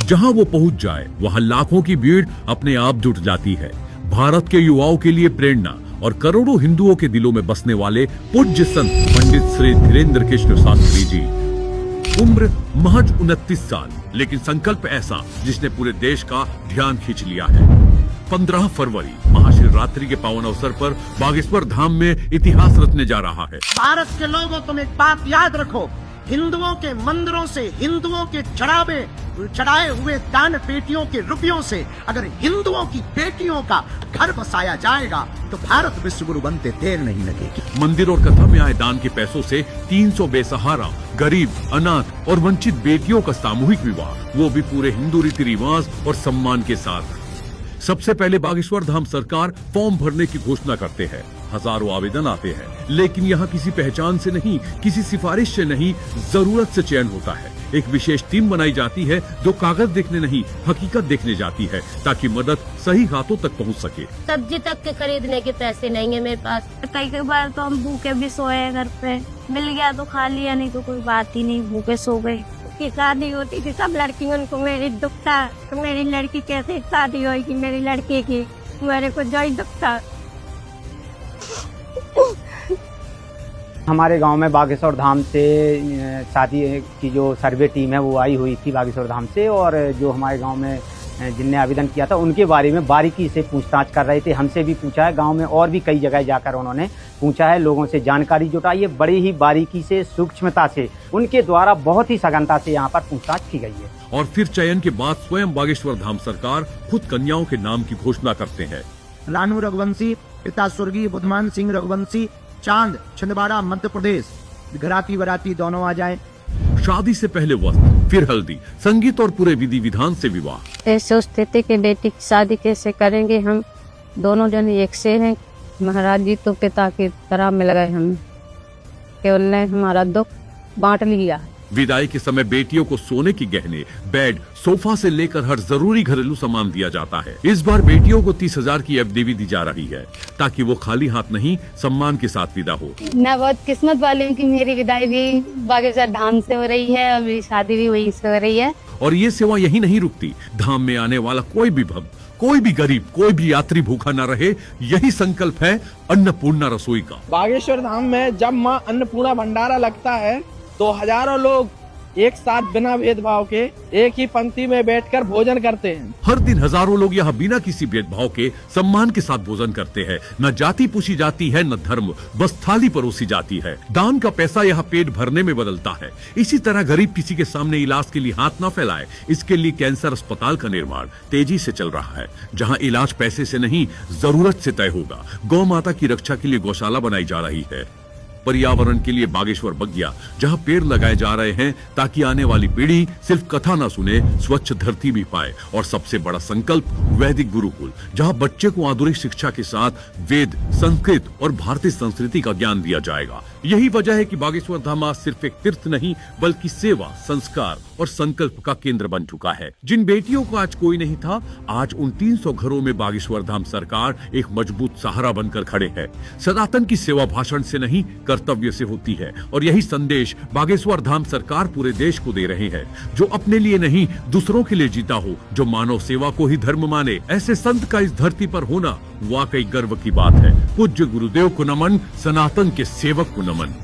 जहां वो पहुंच जाए वहां लाखों की भीड़ अपने आप जुट जाती है। भारत के युवाओं के लिए प्रेरणा और करोड़ों हिंदुओं के दिलों में बसने वाले पूज्य संत पंडित श्री धीरेन्द्र कृष्ण शास्त्री जी। उम्र महज 29 साल, लेकिन संकल्प ऐसा जिसने पूरे देश का ध्यान खींच लिया है। 15 फरवरी महाशिवरात्रि के पावन अवसर पर बागेश्वर धाम में इतिहास रचने जा रहा है। भारत के लोगों, तुम एक बात याद रखो, हिंदुओं के मंदिरों से, हिंदुओं के चढ़ाए हुए दान पेटियों के रुपयों से अगर हिंदुओं की बेटियों का घर बसाया जाएगा तो भारत विश्व गुरु बनते देर नहीं लगेगी। मंदिर और कथा में आए दान के पैसों से 300 बेसहारा, गरीब, अनाथ और वंचित बेटियों का सामूहिक विवाह, वो भी पूरे हिंदू रीति रिवाज और सम्मान के साथ। सबसे पहले बागेश्वर धाम सरकार फॉर्म भरने की घोषणा करते हैं। हजारों आवेदन आते हैं, लेकिन यहाँ किसी पहचान से नहीं, किसी सिफारिश से नहीं, जरूरत से चयन होता है। एक विशेष टीम बनाई जाती है जो कागज देखने नहीं, हकीकत देखने जाती है, ताकि मदद सही हाथों तक पहुँच सके। सब्जी तक के खरीदने के पैसे नहीं है मेरे पास। कई बार तो हम भूखे भी सोए, घर पे मिल गया तो खा लिया, नहीं तो कोई बात ही नहीं, भूखे सो गए। की शादी होती थी सब लड़कियों को मेरी दुख था, तो मेरी लड़की कैसे शादी होगी मेरी लड़की की, मेरे को जो ही दुख था। हमारे गांव में बागेश्वर धाम से शादी की जो सर्वे टीम है वो आई हुई थी बागेश्वर धाम से, और जो हमारे गांव में जिनने आवेदन किया था उनके बारे में बारीकी से पूछताछ कर रहे थे। हमसे भी पूछा है, गांव में और भी कई जगह जाकर उन्होंने पूछा है, लोगों से जानकारी जुटाई है, बड़ी ही बारीकी से, सूक्ष्मता से, उनके द्वारा बहुत ही सघनता से यहाँ पर पूछताछ की गई है। और फिर चयन के बाद स्वयं बागेश्वर धाम सरकार खुद कन्याओं के नाम की घोषणा करते हैं। रानू रघुवंशी, पिता स्वर्गीय बुद्धमान सिंह रघुवंशी, चांद, छिंदवाड़ा, मध्य प्रदेश। घराती बराती दोनों आ जाए। शादी से पहले वस्त्र, फिर हल्दी, संगीत और पूरे विधि विधान से विवाह। ऐसे सोचते थे कि बेटी की शादी कैसे करेंगे, हम दोनों जन एक से हैं। महाराज जी तो पिता की तरह मिल गए, हम केवल ने हमारा दुख बांट लिया। विदाई के समय बेटियों को सोने की गहने, बेड, सोफा से लेकर हर जरूरी घरेलू सामान दिया जाता है। इस बार बेटियों को 30,000 की एफडीवी दी जा रही है, ताकि वो खाली हाथ नहीं, सम्मान के साथ विदा हो। मैं बहुत किस्मत वाली हूँ कि मेरी विदाई भी बागेश्वर धाम से हो रही है और मेरी शादी भी वहीं से हो रही है। और ये सेवा यही नहीं रुकती। धाम में आने वाला कोई भी भक्त, कोई भी गरीब, कोई भी यात्री भूखा न रहे, यही संकल्प है अन्नपूर्णा रसोई का। बागेश्वर धाम में जब माँ अन्नपूर्णा भंडारा लगता है तो हजारों लोग एक साथ बिना भेदभाव के एक ही पंक्ति में बैठकर भोजन करते हैं। हर दिन हजारों लोग यहाँ बिना किसी भेदभाव के सम्मान के साथ भोजन करते हैं। न जाति पूछी जाती है, न धर्म, बस थाली परोसी जाती है। दान का पैसा यहाँ पेट भरने में बदलता है। इसी तरह गरीब किसी के सामने इलाज के लिए हाथ न फैलाए, इसके लिए कैंसर अस्पताल का निर्माण तेजी से चल रहा है, जहाँ इलाज पैसे से नहीं, जरूरत से तय होगा। गौ माता की रक्षा के लिए गौशाला बनाई जा रही है। पर्यावरण के लिए बागेश्वर बगिया, जहां पेड़ लगाए जा रहे हैं ताकि आने वाली पीढ़ी सिर्फ कथा ना सुने, स्वच्छ धरती भी पाए। और सबसे बड़ा संकल्प वैदिक गुरुकुल, जहां बच्चे को आधुनिक शिक्षा के साथ वेद, संस्कृत और भारतीय संस्कृति का ज्ञान दिया जाएगा। यही वजह है कि बागेश्वर धाम आज सिर्फ एक तीर्थ नहीं, बल्कि सेवा, संस्कार और संकल्प का केंद्र बन चुका है। जिन बेटियों को आज कोई नहीं था, आज उन 300 घरों में बागेश्वर धाम सरकार एक मजबूत सहारा बनकर खड़े है। सनातन की सेवा भाषण से नहीं, कर्तव्य से होती है। और यही संदेश बागेश्वर धाम सरकार पूरे देश को दे रहे हैं। जो अपने लिए नहीं, दूसरों के लिए जीता हो, जो मानव सेवा को ही धर्म माने, ऐसे संत का इस धरती पर होना वाकई गर्व की बात है। पूज्य गुरुदेव को नमन, सनातन के सेवक को नमन।